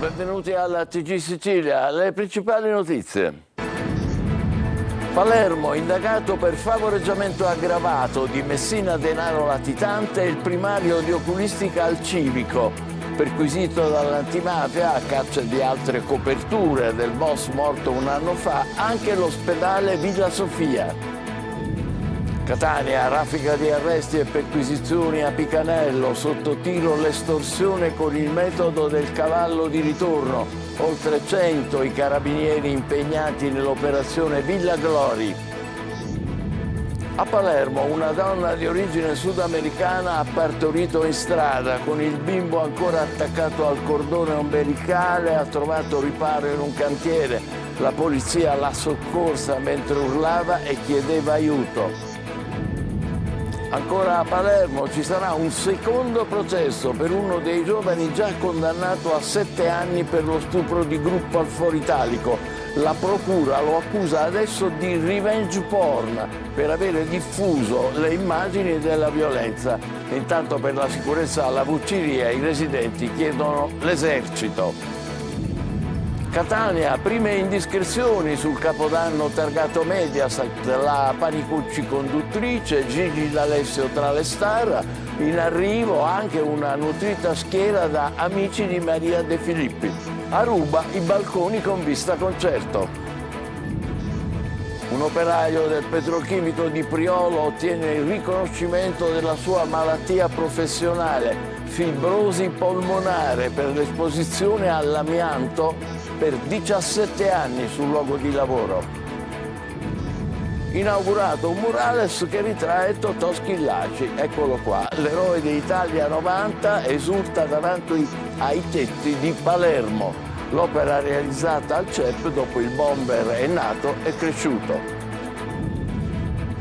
benvenuti alla TG Sicilia. Le principali notizie. Palermo, indagato per favoreggiamento aggravato di Messina Denaro latitante e il primario di oculistica al civico. Perquisito dall'antimafia a caccia di altre coperture del boss morto un anno fa, anche l'ospedale Villa Sofia. Catania, raffica di arresti e perquisizioni a Picanello, sotto tiro l'estorsione con il metodo del cavallo di ritorno. Oltre 100 i carabinieri impegnati nell'operazione Villa Glori. A Palermo una donna di origine sudamericana ha partorito in strada, con il bimbo ancora attaccato al cordone ombelicale, ha trovato riparo in un cantiere. La polizia l'ha soccorsa mentre urlava e chiedeva aiuto. Ancora a Palermo ci sarà un secondo processo per uno dei giovani già condannato a 7 anni per lo stupro di gruppo al Foro Italico. La procura lo accusa adesso di revenge porn per avere diffuso le immagini della violenza. Intanto per la sicurezza alla Vucciria i residenti chiedono l'esercito. Catania, prime indiscrezioni sul capodanno targato Mediaset, la Panicucci conduttrice, Gigi D'Alessio tra le star, in arrivo anche una nutrita schiera da amici di Maria De Filippi. A Ruba i balconi con vista concerto. Un operaio del petrolchimico di Priolo ottiene il riconoscimento della sua malattia professionale, fibrosi polmonare, per l'esposizione all'amianto per 17 anni sul luogo di lavoro. Inaugurato un murales che ritrae Totò Schillaci. Eccolo qua, l'eroe d'Italia 90 esulta davanti ai tetti di Palermo. L'opera realizzata al CEP dopo il bomber è nato e cresciuto.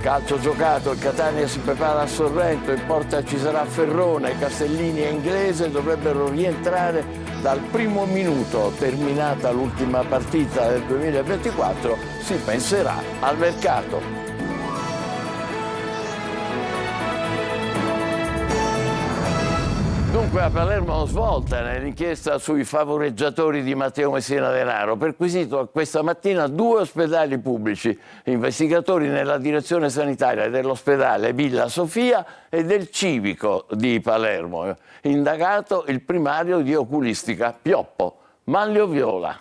Calcio giocato, il Catania si prepara a Sorrento, in porta ci sarà Ferrone, Castellini e Inglese dovrebbero rientrare dal primo minuto. Terminata l'ultima partita del 2024, si penserà al mercato. Dunque a Palermo svolta nell'inchiesta sui favoreggiatori di Matteo Messina Denaro. Perquisito questa mattina 2 ospedali pubblici, investigatori nella direzione sanitaria dell'ospedale Villa Sofia e del civico di Palermo. Indagato il primario di oculistica Pioppo, Manlio Viola.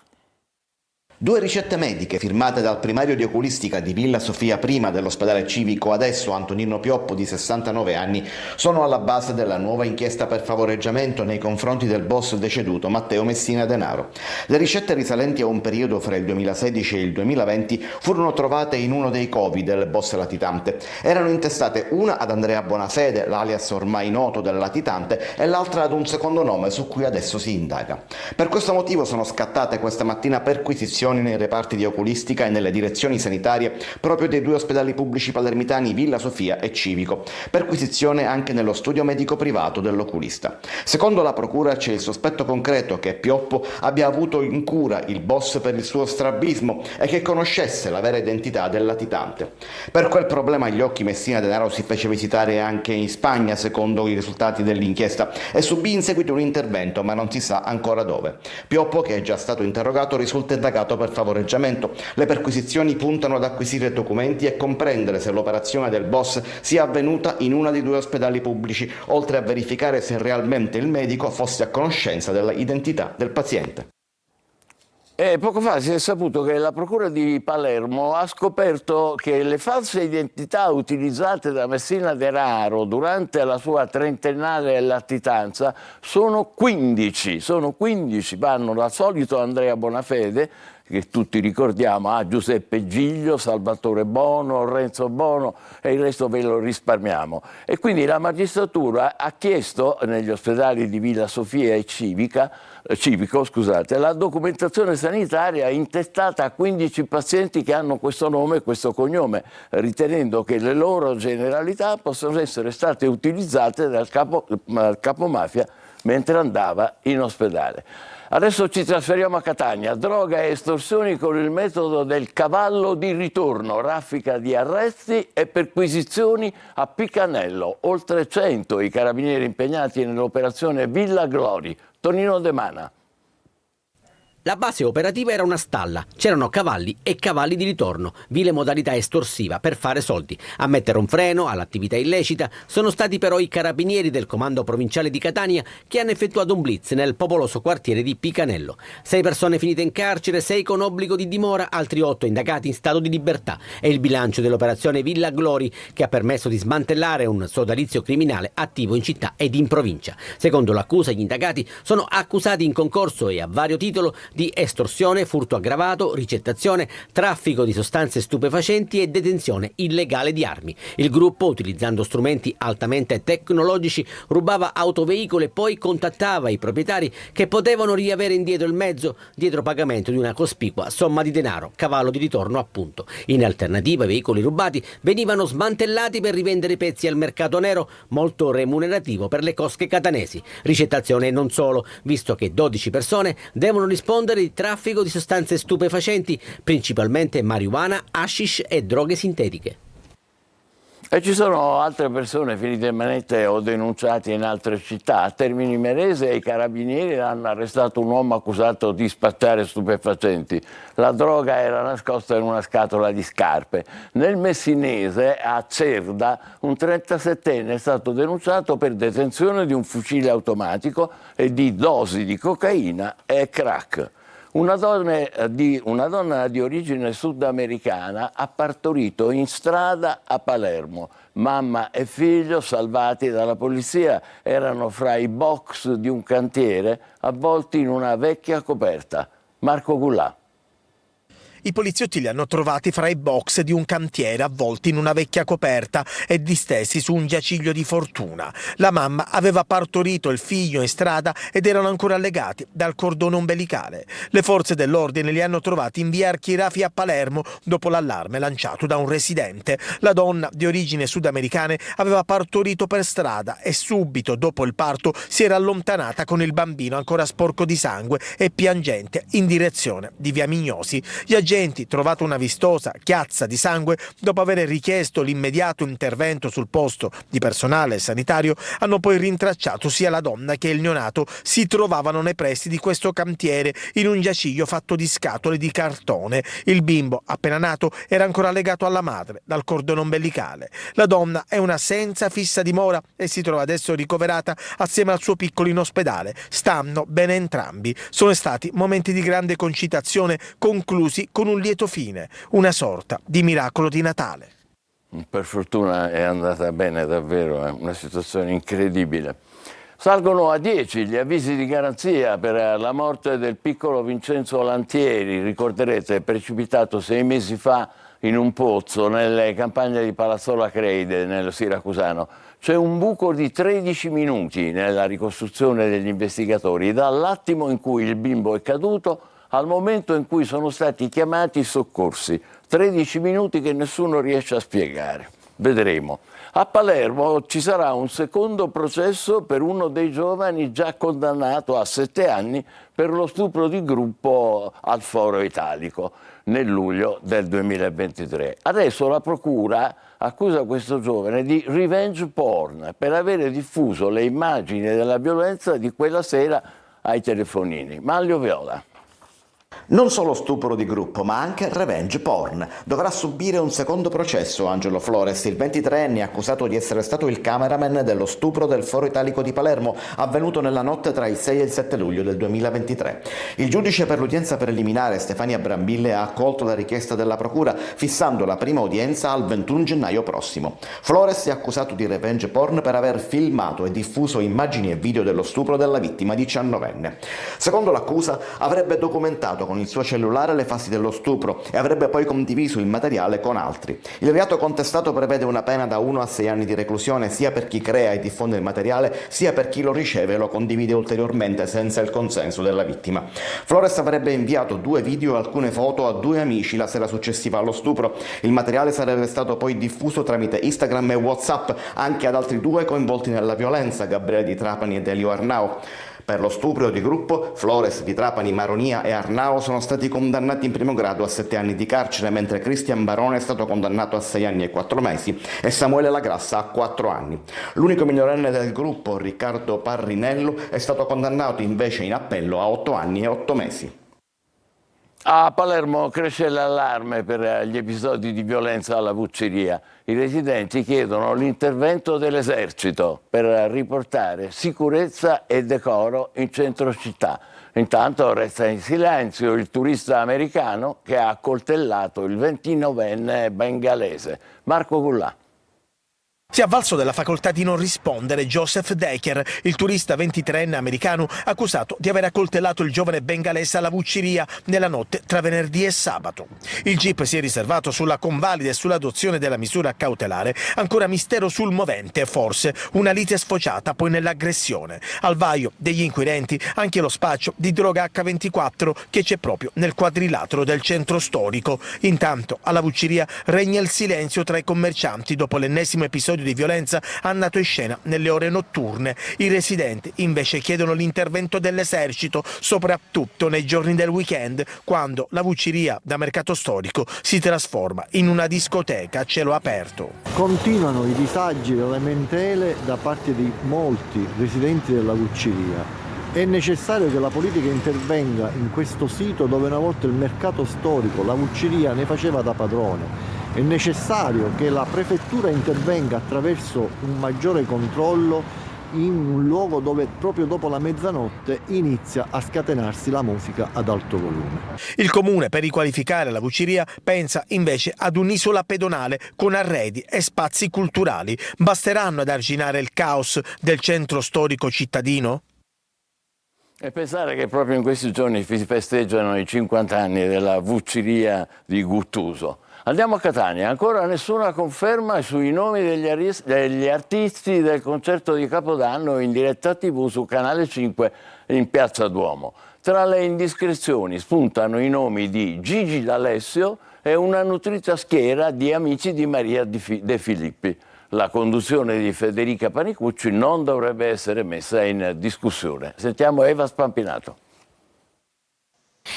2 ricette mediche firmate dal primario di oculistica di Villa Sofia prima dell'ospedale civico, adesso Antonino Pioppo di 69 anni, sono alla base della nuova inchiesta per favoreggiamento nei confronti del boss deceduto Matteo Messina Denaro. Le ricette risalenti a un periodo fra il 2016 e il 2020 furono trovate in uno dei covi del boss latitante. Erano intestate una ad Andrea Bonafede, l'alias ormai noto del latitante, e l'altra ad un secondo nome su cui adesso si indaga. Per questo motivo sono scattate questa mattina perquisizioni nei reparti di oculistica e nelle direzioni sanitarie proprio dei 2 ospedali pubblici palermitani Villa Sofia e Civico. Perquisizione anche nello studio medico privato dell'oculista. Secondo la procura c'è il sospetto concreto che Pioppo abbia avuto in cura il boss per il suo strabismo e che conoscesse la vera identità del latitante. Per quel problema agli occhi Messina Denaro si fece visitare anche in Spagna, secondo i risultati dell'inchiesta, e subì in seguito un intervento, ma non si sa ancora dove. Pioppo, che è già stato interrogato, risulta indagato per favoreggiamento. Le perquisizioni puntano ad acquisire documenti e comprendere se l'operazione del boss sia avvenuta in uno dei 2 ospedali pubblici, oltre a verificare se realmente il medico fosse a conoscenza dell'identità del paziente. Poco fa si è saputo che la Procura di Palermo ha scoperto che le false identità utilizzate da Messina Denaro durante la sua trentennale latitanza sono 15. Vanno dal solito Andrea Bonafede, che tutti ricordiamo, a Giuseppe Giglio, Salvatore Bono, Renzo Bono, e il resto ve lo risparmiamo. E quindi la magistratura ha chiesto negli ospedali di Villa Sofia e Civico, la documentazione sanitaria intestata a 15 pazienti che hanno questo nome e questo cognome, ritenendo che le loro generalità possono essere state utilizzate dal capomafia mentre andava in ospedale. Adesso ci trasferiamo a Catania. Droga e estorsioni con il metodo del cavallo di ritorno, raffica di arresti e perquisizioni a Picanello. Oltre 100 i carabinieri impegnati nell'operazione Villa Glori. Tonino De Mana. La base operativa era una stalla, c'erano cavalli e cavalli di ritorno, vile modalità estorsiva per fare soldi. A mettere un freno all'attività illecita sono stati però i carabinieri del comando provinciale di Catania che hanno effettuato un blitz nel popoloso quartiere di Picanello. 6 persone finite in carcere, 6 con obbligo di dimora, altri 8 indagati in stato di libertà. È il bilancio dell'operazione Villa Glori che ha permesso di smantellare un sodalizio criminale attivo in città ed in provincia. Secondo l'accusa, gli indagati sono accusati in concorso e a vario titolo di estorsione, furto aggravato, ricettazione, traffico di sostanze stupefacenti e detenzione illegale di armi. Il gruppo, utilizzando strumenti altamente tecnologici, rubava autoveicoli e poi contattava i proprietari che potevano riavere indietro il mezzo dietro pagamento di una cospicua somma di denaro, cavallo di ritorno appunto. In alternativa, i veicoli rubati venivano smantellati per rivendere i pezzi al mercato nero, molto remunerativo per le cosche catanesi. Ricettazione e non solo, visto che 12 persone devono rispondere di traffico di sostanze stupefacenti, principalmente marijuana, hashish e droghe sintetiche. E ci sono altre persone finite in manette o denunciate in altre città. A Termini Imerese i carabinieri hanno arrestato un uomo accusato di spacciare stupefacenti. La droga era nascosta in una scatola di scarpe. Nel Messinese, a Cerda, un 37enne è stato denunciato per detenzione di un fucile automatico e di dosi di cocaina e crack. Una donna di origine sudamericana ha partorito in strada a Palermo. Mamma e figlio, salvati dalla polizia, erano fra i box di un cantiere avvolti in una vecchia coperta. Marco Gullà. I poliziotti li hanno trovati fra i box di un cantiere avvolti in una vecchia coperta e distesi su un giaciglio di fortuna. La mamma aveva partorito il figlio in strada ed erano ancora legati dal cordone ombelicale. Le forze dell'ordine li hanno trovati in via Archirafi a Palermo dopo l'allarme lanciato da un residente. La donna di origine sudamericane aveva partorito per strada e subito dopo il parto si era allontanata con il bambino ancora sporco di sangue e piangente in direzione di via Mignosi. Gli agenti, trovato una vistosa chiazza di sangue, dopo aver richiesto l'immediato intervento sul posto di personale sanitario, hanno poi rintracciato sia la donna che il neonato si trovavano nei pressi di questo cantiere in un giaciglio fatto di scatole di cartone. Il bimbo appena nato era ancora legato alla madre dal cordone ombelicale. La donna è una senza fissa dimora e si trova adesso ricoverata assieme al suo piccolo in ospedale. Stanno bene entrambi. Sono stati momenti di grande concitazione conclusi con un lieto fine, una sorta di miracolo di Natale. Per fortuna è andata bene davvero, è una situazione incredibile. Salgono a 10 gli avvisi di garanzia per la morte del piccolo Vincenzo Lantieri, ricorderete, precipitato 6 mesi fa in un pozzo nelle campagne di Palazzola Creide, nel Siracusano. C'è un buco di 13 minuti nella ricostruzione degli investigatori, dall'attimo in cui il bimbo è caduto al momento in cui sono stati chiamati i soccorsi. 13 minuti che nessuno riesce a spiegare. Vedremo. A Palermo ci sarà un secondo processo per uno dei giovani già condannato a 7 anni per lo stupro di gruppo al Foro Italico nel luglio del 2023. Adesso la procura accusa questo giovane di revenge porn per avere diffuso le immagini della violenza di quella sera ai telefonini. Manlio Viola. Non solo stupro di gruppo, ma anche revenge porn. Dovrà subire un secondo processo Angelo Flores, il 23enne accusato di essere stato il cameraman dello stupro del Foro Italico di Palermo, avvenuto nella notte tra il 6 e il 7 luglio del 2023. Il giudice per l'udienza preliminare Stefania Brambille ha accolto la richiesta della procura, fissando la prima udienza al 21 gennaio prossimo. Flores è accusato di revenge porn per aver filmato e diffuso immagini e video dello stupro della vittima 19enne. Secondo l'accusa, avrebbe documentato con il suo cellulare le fasi dello stupro e avrebbe poi condiviso il materiale con altri. Il reato contestato prevede una pena da 1 a 6 anni di reclusione sia per chi crea e diffonde il materiale sia per chi lo riceve e lo condivide ulteriormente senza il consenso della vittima. Flores avrebbe inviato 2 video e alcune foto a 2 amici la sera successiva allo stupro. Il materiale sarebbe stato poi diffuso tramite Instagram e WhatsApp anche ad altri 2 coinvolti nella violenza, Gabriele Di Trapani ed Elio Arnao. Per lo stupro di gruppo, Flores, Di Trapani, Maronia e Arnao sono stati condannati in primo grado a 7 anni di carcere, mentre Cristian Barone è stato condannato a 6 anni e 4 mesi e Samuele Lagrassa a 4 anni. L'unico minorenne del gruppo, Riccardo Parrinello, è stato condannato invece in appello a 8 anni e 8 mesi. A Palermo cresce l'allarme per gli episodi di violenza alla Vucciria. I residenti chiedono l'intervento dell'esercito per riportare sicurezza e decoro in centro città. Intanto resta in silenzio il turista americano che ha accoltellato il 29enne bengalese. Marco Gullà. Si è avvalso della facoltà di non rispondere Joseph Decker, il turista 23enne americano accusato di aver accoltellato il giovane bengalese alla Vucciria nella notte tra venerdì e sabato. Il GIP si è riservato sulla convalida e sull'adozione della misura cautelare, ancora mistero sul movente, forse una lite sfociata poi nell'aggressione. Al vaio degli inquirenti anche lo spaccio di droga H24 che c'è proprio nel quadrilatero del centro storico. Intanto alla Vucciria regna il silenzio tra i commercianti dopo l'ennesimo episodio di violenza andato in scena nelle ore notturne. I residenti invece chiedono l'intervento dell'esercito, soprattutto nei giorni del weekend, quando la Vucciria da mercato storico si trasforma in una discoteca a cielo aperto. Continuano i disagi e le lamentele da parte di molti residenti della Vucciria. È necessario che la politica intervenga in questo sito dove una volta il mercato storico, la Vucciria, ne faceva da padrone. È necessario che la prefettura intervenga attraverso un maggiore controllo in un luogo dove proprio dopo la mezzanotte inizia a scatenarsi la musica ad alto volume. Il comune, per riqualificare la Vucciria, pensa invece ad un'isola pedonale con arredi e spazi culturali. Basteranno ad arginare il caos del centro storico cittadino? E pensare che proprio in questi giorni si festeggiano i 50 anni della Vucciria di Guttuso. Andiamo a Catania, ancora nessuna conferma sui nomi degli artisti del concerto di Capodanno in diretta TV su Canale 5 in Piazza Duomo. Tra le indiscrezioni spuntano i nomi di Gigi D'Alessio e una nutrita schiera di amici di Maria De Filippi. La conduzione di Federica Panicucci non dovrebbe essere messa in discussione. Sentiamo Eva Spampinato.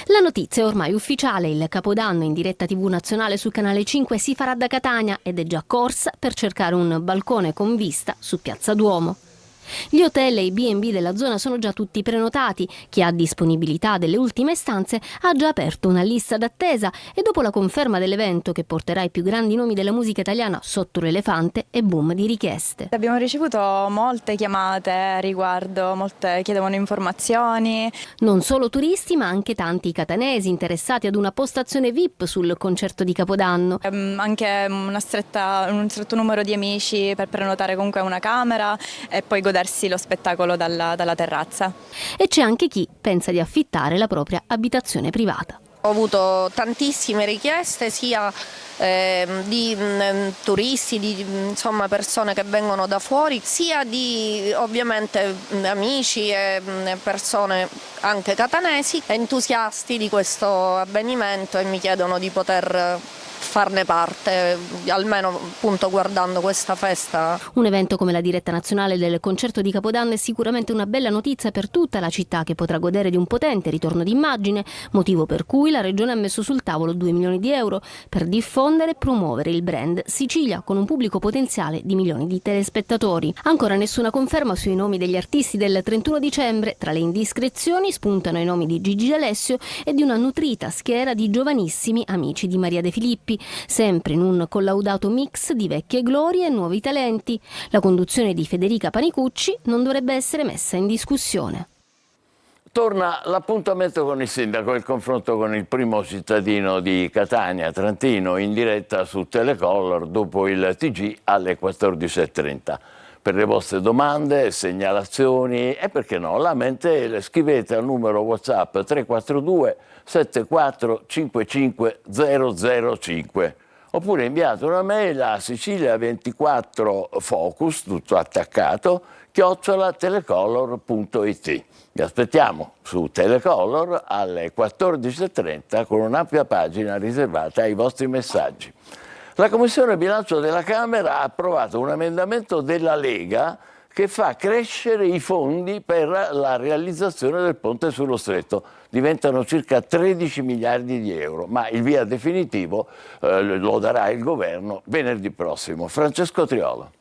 La notizia è ormai ufficiale, il Capodanno in diretta TV nazionale su Canale 5 si farà da Catania ed è già corsa per cercare un balcone con vista su Piazza Duomo. Gli hotel e i B&B della zona sono già tutti prenotati. Chi ha disponibilità delle ultime stanze ha già aperto una lista d'attesa e dopo la conferma dell'evento che porterà i più grandi nomi della musica italiana sotto l'elefante è boom di richieste. Abbiamo ricevuto molte chiamate a riguardo, molte chiedevano informazioni. Non solo turisti ma anche tanti catanesi interessati ad una postazione VIP sul concerto di Capodanno. Anche un stretto numero di amici per prenotare comunque una camera e poi godersi lo spettacolo dalla terrazza. E c'è anche chi pensa di affittare la propria abitazione privata. Ho avuto tantissime richieste sia di turisti, di insomma persone che vengono da fuori, sia di ovviamente amici e persone anche catanesi, entusiasti di questo avvenimento e mi chiedono di poter farne parte, almeno appunto guardando questa festa. Un evento come la diretta nazionale del concerto di Capodanno è sicuramente una bella notizia per tutta la città che potrà godere di un potente ritorno d'immagine, motivo per cui la Regione ha messo sul tavolo 2 milioni di euro per diffondere e promuovere il brand Sicilia con un pubblico potenziale di milioni di telespettatori. Ancora nessuna conferma sui nomi degli artisti del 31 dicembre, tra le indiscrezioni spuntano i nomi di Gigi D'Alessio e di una nutrita schiera di giovanissimi amici di Maria De Filippi, sempre in un collaudato mix di vecchie glorie e nuovi talenti. La conduzione di Federica Panicucci non dovrebbe essere messa in discussione. Torna l'appuntamento con il sindaco, il confronto con il primo cittadino di Catania, Trantino, in diretta su Telecolor dopo il TG alle 14.30. Per le vostre domande, segnalazioni e perché no, lamentele, scrivete al numero WhatsApp 342 74 55 005 oppure inviate una mail a sicilia24focus, tutto attaccato, @telecolor.it. Vi aspettiamo su Telecolor alle 14.30 con un'ampia pagina riservata ai vostri messaggi. La Commissione Bilancio della Camera ha approvato un emendamento della Lega che fa crescere i fondi per la realizzazione del ponte sullo Stretto. Diventano circa 13 miliardi di euro, ma il via definitivo lo darà il governo venerdì prossimo. Francesco Triolo.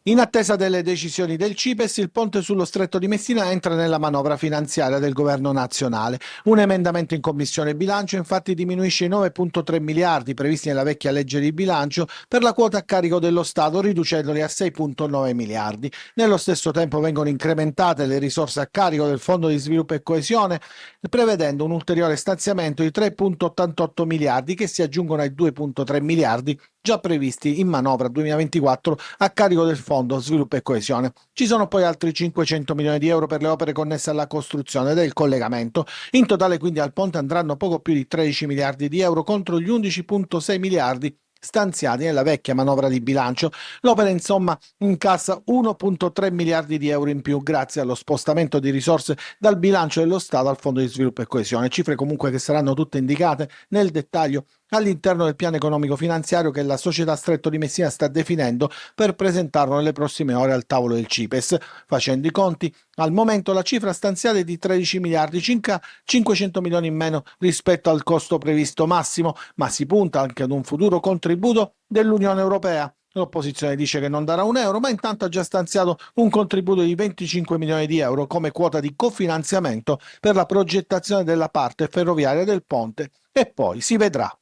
In attesa delle decisioni del CIPES, il ponte sullo Stretto di Messina entra nella manovra finanziaria del governo nazionale. Un emendamento in Commissione Bilancio infatti diminuisce i 9,3 miliardi previsti nella vecchia legge di bilancio per la quota a carico dello Stato, riducendoli a 6,9 miliardi. Nello stesso tempo vengono incrementate le risorse a carico del Fondo di Sviluppo e Coesione, prevedendo un ulteriore stanziamento di 3,88 miliardi che si aggiungono ai 2,3 miliardi già previsti in manovra 2024 a carico del Fondo Sviluppo e Coesione. Ci sono poi altri 500 milioni di euro per le opere connesse alla costruzione del collegamento. In totale quindi al ponte andranno poco più di 13 miliardi di euro contro gli 11,6 miliardi stanziati nella vecchia manovra di bilancio. L'opera insomma incassa 1,3 miliardi di euro in più grazie allo spostamento di risorse dal bilancio dello Stato al Fondo di Sviluppo e Coesione, cifre comunque che saranno tutte indicate nel dettaglio all'interno del piano economico finanziario che la società Stretto di Messina sta definendo per presentarlo nelle prossime ore al tavolo del CIPES. Facendo i conti, al momento la cifra stanziata è di 13 miliardi, circa 500 milioni in meno rispetto al costo previsto massimo, ma si punta anche ad un futuro contributo dell'Unione Europea. L'opposizione dice che non darà un euro, ma intanto ha già stanziato un contributo di 25 milioni di euro come quota di cofinanziamento per la progettazione della parte ferroviaria del ponte e poi si vedrà.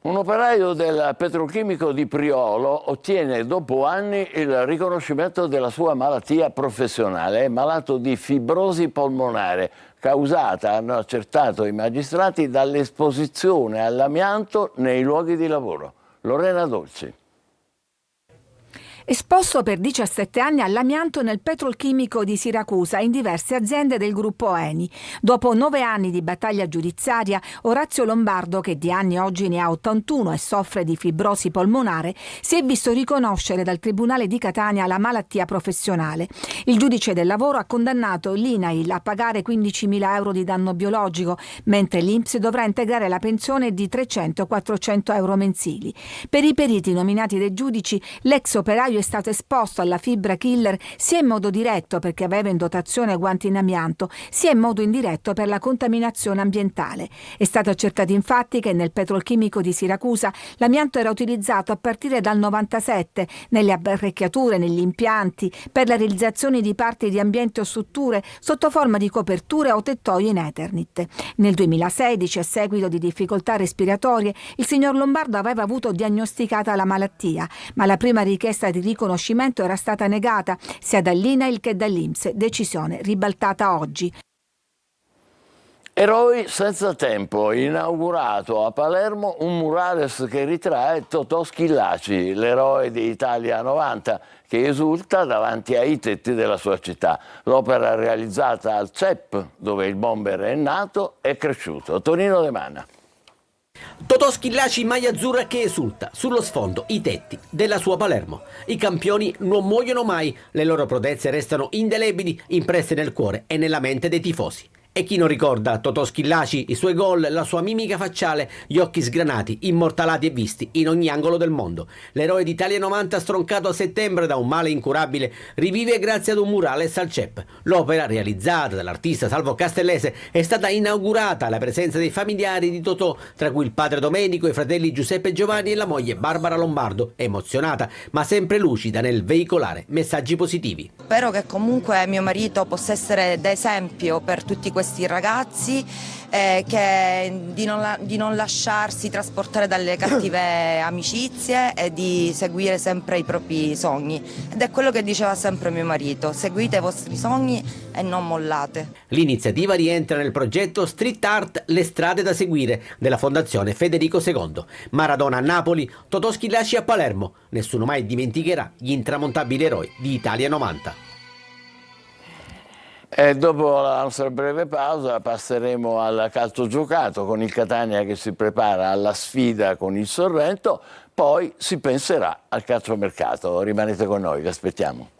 Un operaio del petrolchimico di Priolo ottiene dopo anni il riconoscimento della sua malattia professionale. È malato di fibrosi polmonare, causata, hanno accertato i magistrati, dall'esposizione all'amianto nei luoghi di lavoro. Lorena Dolci. Esposto per 17 anni all'amianto nel petrolchimico di Siracusa in diverse aziende del gruppo Eni. Dopo 9 anni di battaglia giudiziaria, Orazio Lombardo, che di anni oggi ne ha 81 e soffre di fibrosi polmonare, si è visto riconoscere dal Tribunale di Catania la malattia professionale. Il giudice del lavoro ha condannato l'INAIL a pagare 15.000 euro di danno biologico, mentre l'INPS dovrà integrare la pensione di 300-400 euro mensili. Per i periti nominati dai giudici, l'ex operaio è stato esposto alla fibra killer sia in modo diretto perché aveva in dotazione guanti in amianto, sia in modo indiretto per la contaminazione ambientale. È stato accertato infatti che nel petrolchimico di Siracusa l'amianto era utilizzato a partire dal 97 nelle apparecchiature, negli impianti, per la realizzazione di parti di ambienti o strutture sotto forma di coperture o tettoie in Eternit. Nel 2016, a seguito di difficoltà respiratorie, il signor Lombardo aveva avuto diagnosticata la malattia, ma la prima richiesta di riconoscimento era stata negata sia dall'INAIL che dall'INPS, decisione ribaltata oggi. Eroi senza tempo, inaugurato a Palermo un murales che ritrae Totò Schillaci, l'eroe di Italia 90, che esulta davanti ai tetti della sua città. L'opera realizzata al CEP, dove il bomber è nato e cresciuto. Tonino De Mana. Totò Schillaci in maglia azzurra che esulta, sullo sfondo i tetti della sua Palermo. I campioni non muoiono mai, le loro prodezze restano indelebili, impresse nel cuore e nella mente dei tifosi. E chi non ricorda Totò Schillaci, i suoi gol, la sua mimica facciale, gli occhi sgranati, immortalati e visti in ogni angolo del mondo. L'eroe d'Italia 90, stroncato a settembre da un male incurabile, rivive grazie ad un murales al CEP. L'opera, realizzata dall'artista Salvo Castellese, è stata inaugurata alla presenza dei familiari di Totò, tra cui il padre Domenico, i fratelli Giuseppe e Giovanni e la moglie Barbara Lombardo, emozionata ma sempre lucida nel veicolare messaggi positivi. Spero che comunque mio marito possa essere d'esempio per tutti questi ragazzi, di non lasciarsi trasportare dalle cattive amicizie e di seguire sempre i propri sogni. Ed è quello che diceva sempre mio marito: seguite i vostri sogni e non mollate. L'iniziativa rientra nel progetto Street Art Le strade da seguire della Fondazione Federico II. Maradona a Napoli, Totò Schillaci a Palermo. Nessuno mai dimenticherà gli intramontabili eroi di Italia 90. E dopo la nostra breve pausa passeremo al calcio giocato con il Catania che si prepara alla sfida con il Sorrento, poi si penserà al calciomercato. Rimanete con noi, vi aspettiamo.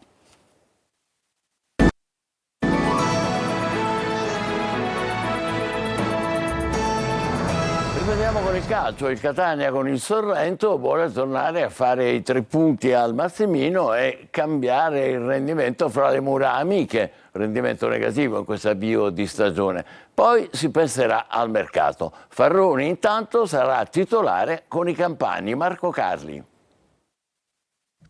Riprendiamo con il calcio. Il Catania con il Sorrento vuole tornare a fare i 3 punti al Massimino e cambiare il rendimento fra le mura amiche. Rendimento negativo in questo avvio di stagione. Poi si penserà al mercato. Farroni intanto sarà titolare con i campani. Marco Carli.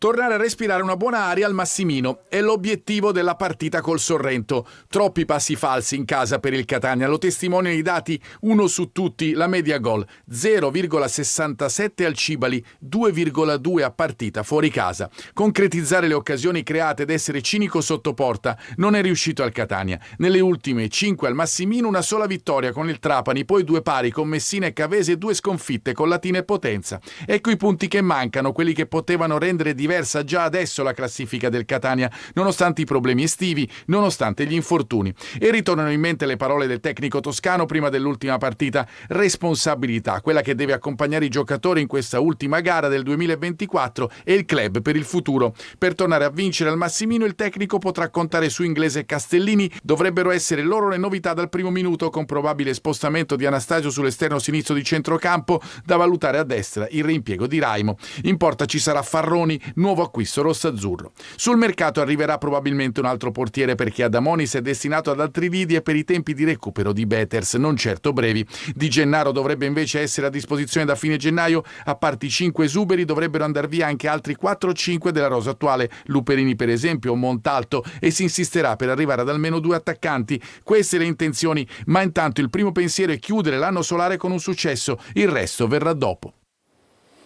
Tornare a respirare una buona aria al Massimino è l'obiettivo della partita col Sorrento. Troppi passi falsi in casa per il Catania, lo testimoniano i dati, uno su tutti, la media gol, 0,67 al Cibali, 2,2 a partita fuori casa. Concretizzare le occasioni create ed essere cinico sotto porta non è riuscito al Catania. Nelle ultime 5 al Massimino una sola vittoria con il Trapani, poi 2 pari con Messina e Cavese e 2 sconfitte con Latina e Potenza. Ecco i punti che mancano, quelli che potevano rendere diversa già adesso la classifica del Catania, nonostante i problemi estivi, nonostante gli infortuni. E ritornano in mente le parole del tecnico toscano prima dell'ultima partita: responsabilità, quella che deve accompagnare i giocatori in questa ultima gara del 2024 e il club per il futuro. Per tornare a vincere al Massimino il tecnico potrà contare su Inglese e Castellini, dovrebbero essere loro le novità dal primo minuto, con probabile spostamento di Anastasio sull'esterno sinistro di centrocampo, da valutare a destra il reimpiego di Raimo. In porta ci sarà Farroni, nuovo acquisto rossazzurro. Sul mercato arriverà probabilmente un altro portiere, perché Adamonis è destinato ad altri lidi e per i tempi di recupero di Beters, non certo brevi. Di Gennaro dovrebbe invece essere a disposizione da fine gennaio. A parte i 5 esuberi dovrebbero andar via anche altri 4-5 della rosa attuale, Luperini per esempio o Montalto, e si insisterà per arrivare ad almeno 2 attaccanti. Queste le intenzioni, ma intanto il primo pensiero è chiudere l'anno solare con un successo, il resto verrà dopo.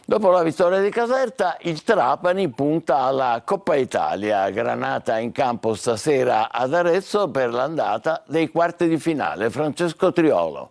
Dopo la vittoria di Caserta, il Trapani punta alla Coppa Italia. Granata in campo stasera ad Arezzo per l'andata dei quarti di finale. Francesco Triolo.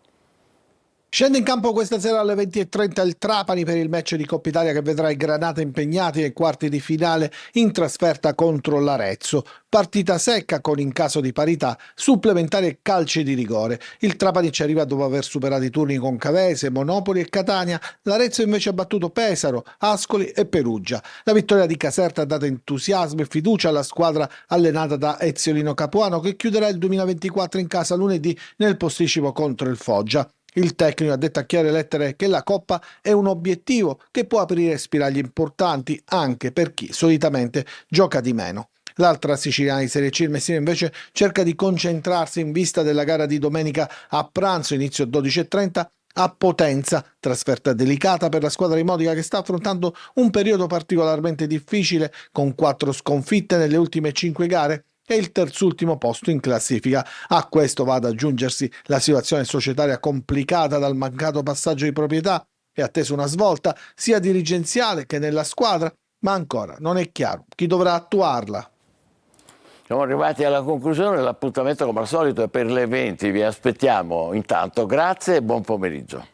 Scende in campo questa sera alle 20:30 il Trapani per il match di Coppa Italia che vedrà il Granata impegnati ai quarti di finale in trasferta contro l'Arezzo. Partita secca con, in caso di parità, supplementari e calci di rigore. Il Trapani ci arriva dopo aver superato i turni con Cavese, Monopoli e Catania. L'Arezzo invece ha battuto Pesaro, Ascoli e Perugia. La vittoria di Caserta ha dato entusiasmo e fiducia alla squadra allenata da Eziolino Capuano, che chiuderà il 2024 in casa lunedì nel posticipo contro il Foggia. Il tecnico ha detto a chiare lettere che la Coppa è un obiettivo che può aprire spiragli importanti anche per chi solitamente gioca di meno. L'altra siciliana di Serie C, il Messina, invece cerca di concentrarsi in vista della gara di domenica a pranzo, inizio 12:30, a Potenza, trasferta delicata per la squadra di Modica che sta affrontando un periodo particolarmente difficile con 4 sconfitte nelle ultime 5 gare e il terzultimo posto in classifica. A questo va ad aggiungersi la situazione societaria complicata dal mancato passaggio di proprietà e attesa una svolta sia dirigenziale che nella squadra, ma ancora non è chiaro chi dovrà attuarla. Siamo arrivati alla conclusione, l'appuntamento come al solito è per le 20, vi aspettiamo. Intanto grazie e buon pomeriggio.